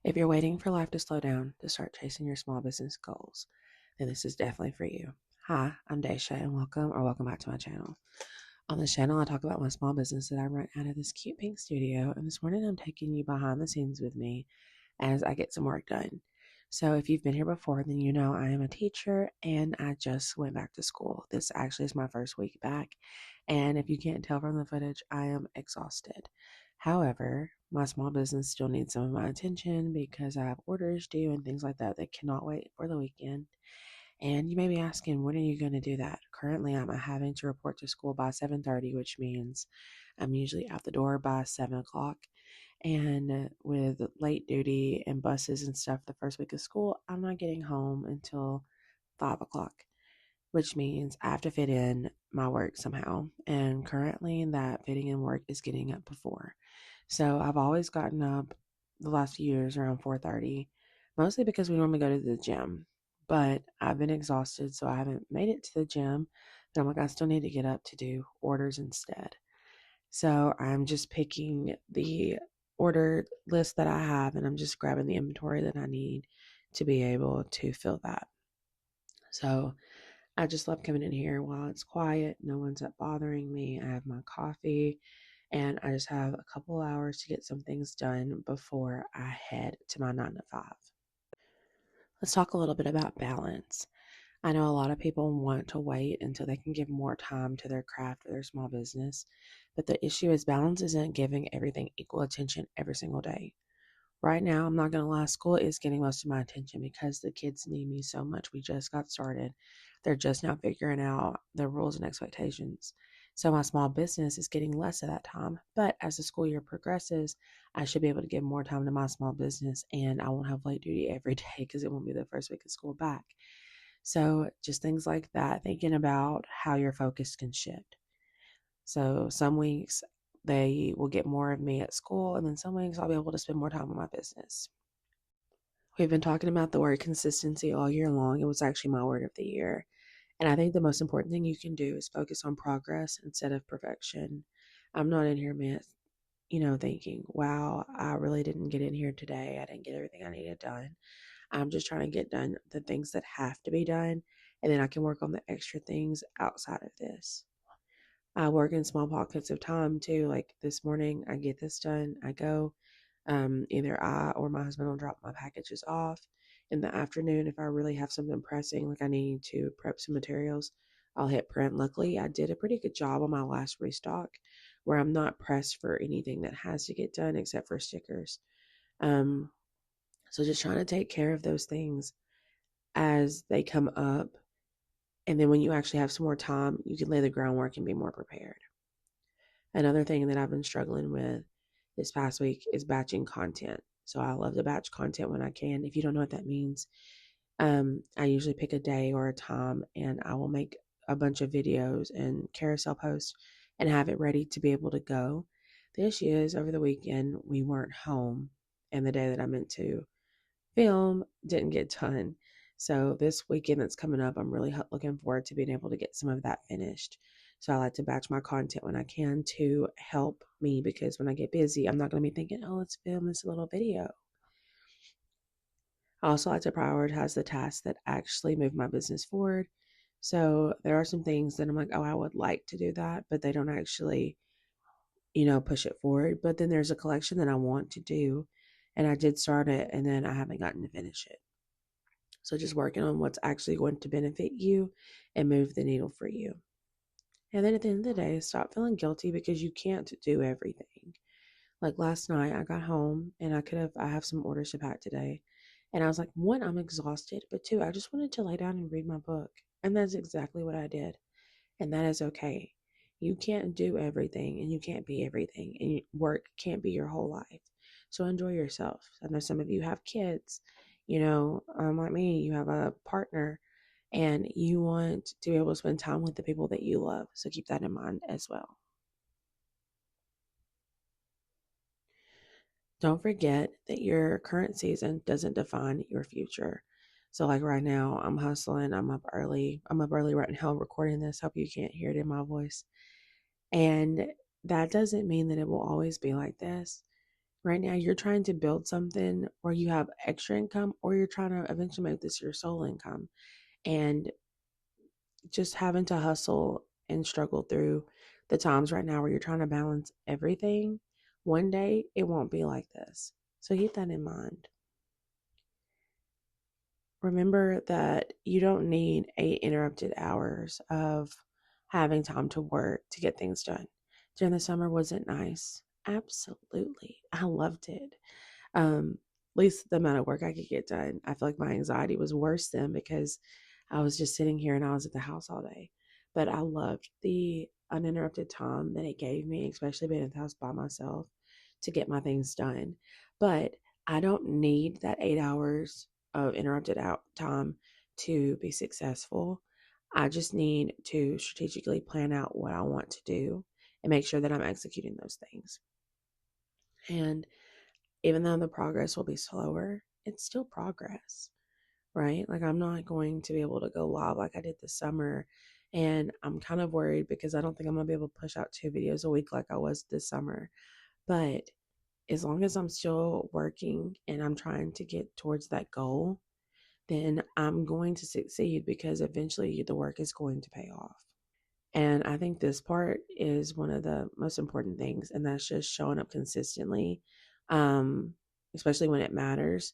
If you're waiting for life to slow down to start chasing your small business goals, then this is definitely for you. Hi, I'm Desh, and welcome back to my channel. On this channel, I talk about my small business that I run out of this cute pink studio, and this morning I'm taking you behind the scenes with me as I get some work done. So if you've been here before, then you know I am a teacher and I just went back to school. This actually is my first week back, and if you can't tell from the footage, I am exhausted. However, my small business still needs some of my attention because I have orders due and things like that that cannot wait for the weekend. And you may be asking, when are you going to do that? Currently, I'm having to report to school by 7:30, which means I'm usually out the door by 7 o'clock. And with late duty and buses and stuff the first week of school, I'm not getting home until 5 o'clock, which means I have to fit in my work somehow. And currently, that fitting in work is getting up before. So I've always gotten up the last few years around 4:30, mostly because we normally go to the gym. But I've been exhausted, so I haven't made it to the gym. But I'm like, I still need to get up to do orders instead. So I'm just picking the order list that I have and I'm just grabbing the inventory that I need to be able to fill that. So I just love coming in here while it's quiet. No one's up bothering me. I have my coffee and I just have a couple hours to get some things done before I head to my 9 to 5. Let's talk a little bit about balance. I know a lot of people want to wait until they can give more time to their craft or their small business, but the issue is balance isn't giving everything equal attention every single day. Right now, I'm not going to lie, school is getting most of my attention because the kids need me so much. We just got started. They're just now figuring out the rules and expectations. So my small business is getting less of that time. But as the school year progresses, I should be able to give more time to my small business and I won't have late duty every day because it won't be the first week of school back. So just things like that, thinking about how your focus can shift. So some weeks they will get more of me at school, and then some weeks I'll be able to spend more time on my business. We've been talking about the word consistency all year long. It was actually my word of the year. And I think the most important thing you can do is focus on progress instead of perfection. I'm not in here, man, thinking, wow, I really didn't get in here today. I didn't get everything I needed done. I'm just trying to get done the things that have to be done, and then I can work on the extra things outside of this. I work in small pockets of time too. Like this morning, I get this done. I go. Either I or my husband will drop my packages off. In the afternoon, if I really have something pressing, like I need to prep some materials, I'll hit print. Luckily, I did a pretty good job on my last restock where I'm not pressed for anything that has to get done except for stickers. Um, so just trying to take care of those things as they come up. And then when you actually have some more time, you can lay the groundwork and be more prepared. Another thing that I've been struggling with this past week is batching content. So I love to batch content when I can. If you don't know what that means, I usually pick a day or a time and I will make a bunch of videos and carousel posts and have it ready to be able to go. The issue is over the weekend we weren't home and the day that I meant to film didn't get done. So this weekend that's coming up, I'm really looking forward to being able to get some of that finished. So I like to batch my content when I can to help me because when I get busy, I'm not going to be thinking, oh, let's film this little video. I also like to prioritize the tasks that actually move my business forward. So there are some things that I'm like, oh, I would like to do that, but they don't actually, push it forward. But then there's a collection that I want to do, and I did start it, and then I haven't gotten to finish it. So just working on what's actually going to benefit you and move the needle for you. And then at the end of the day, stop feeling guilty because you can't do everything. Like last night, I got home and I have some orders to pack today. And I was like, one, I'm exhausted, but two, I just wanted to lay down and read my book. And that's exactly what I did. And that is okay. You can't do everything and you can't be everything, and work can't be your whole life. So enjoy yourself. I know some of you have kids, like me, you have a partner and you want to be able to spend time with the people that you love. So keep that in mind as well. Don't forget that your current season doesn't define your future. So like right now, I'm hustling. I'm up early. I'm up early right now recording this. Hope you can't hear it in my voice. And that doesn't mean that it will always be like this, Right now, you're trying to build something where you have extra income, or you're trying to eventually make this your sole income. And just having to hustle and struggle through the times right now where you're trying to balance everything, one day it won't be like this. So keep that in mind. Remember that you don't need 8 interrupted hours of having time to work to get things done. During the summer, was it nice? Absolutely. I loved it. At least the amount of work I could get done. I feel like my anxiety was worse then because I was just sitting here and I was at the house all day. But I loved the uninterrupted time that it gave me, especially being at the house by myself, to get my things done. But I don't need that 8 hours of interrupted out time to be successful. I just need to strategically plan out what I want to do and make sure that I'm executing those things. And even though the progress will be slower, it's still progress, right? Like, I'm not going to be able to go live like I did this summer. And I'm kind of worried because I don't think I'm going to be able to push out 2 videos a week like I was this summer. But as long as I'm still working and I'm trying to get towards that goal, then I'm going to succeed because eventually the work is going to pay off. And I think this part is one of the most important things, and that's just showing up consistently, um, especially when it matters,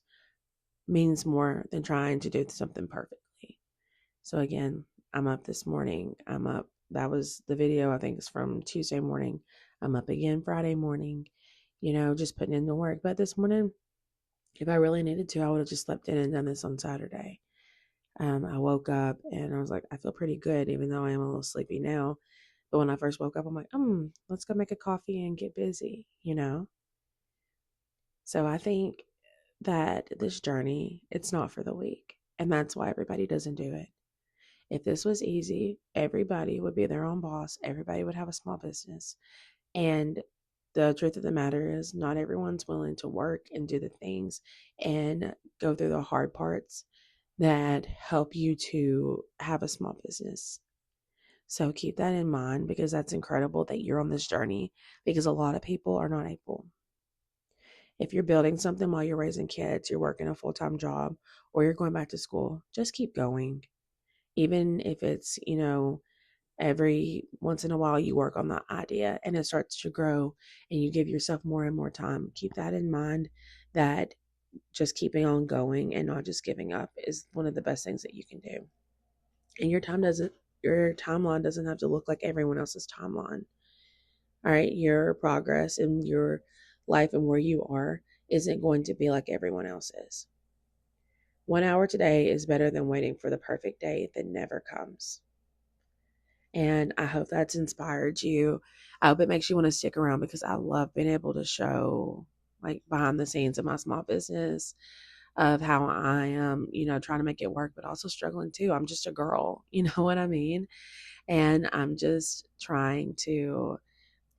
means more than trying to do something perfectly. So, again, I'm up this morning. I'm up. That was the video, I think, is from Tuesday morning. I'm up again Friday morning, just putting in the work. But this morning, if I really needed to, I would have just slept in and done this on Saturday. I woke up and I was like, I feel pretty good, even though I am a little sleepy now. But when I first woke up, I'm like, let's go make a coffee and get busy. So I think that this journey, it's not for the weak. And that's why everybody doesn't do it. If this was easy, everybody would be their own boss. Everybody would have a small business. And the truth of the matter is, not everyone's willing to work and do the things and go through the hard parts that help you to have a small business. So keep that in mind, because that's incredible that you're on this journey, because a lot of people are not able. If you're building something while you're raising kids, you're working a full-time job, or you're going back to school, just keep going. Even if it's, every once in a while you work on that idea and it starts to grow and you give yourself more and more time. Keep that in mind, that just keeping on going and not just giving up is one of the best things that you can do. And your timeline doesn't have to look like everyone else's timeline. All right, your progress in your life and where you are isn't going to be like everyone else's. 1 hour today is better than waiting for the perfect day that never comes. And I hope that's inspired you. I hope it makes you want to stick around, because I love being able to show, like, behind the scenes of my small business, of how I am, trying to make it work, but also struggling too. I'm just a girl, you know what I mean? And I'm just trying to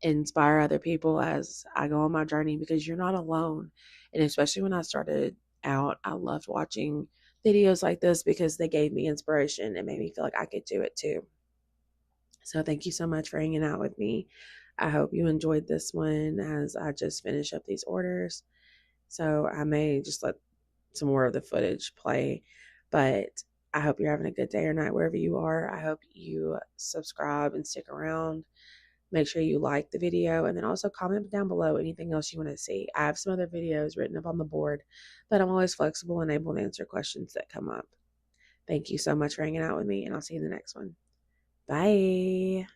inspire other people as I go on my journey, because you're not alone. And especially when I started out, I loved watching videos like this because they gave me inspiration and made me feel like I could do it too. So thank you so much for hanging out with me. I hope you enjoyed this one as I just finish up these orders. So I may just let some more of the footage play, but I hope you're having a good day or night wherever you are. I hope you subscribe and stick around. Make sure you like the video, and then also comment down below anything else you want to see. I have some other videos written up on the board, but I'm always flexible and able to answer questions that come up. Thank you so much for hanging out with me, and I'll see you in the next one. Bye.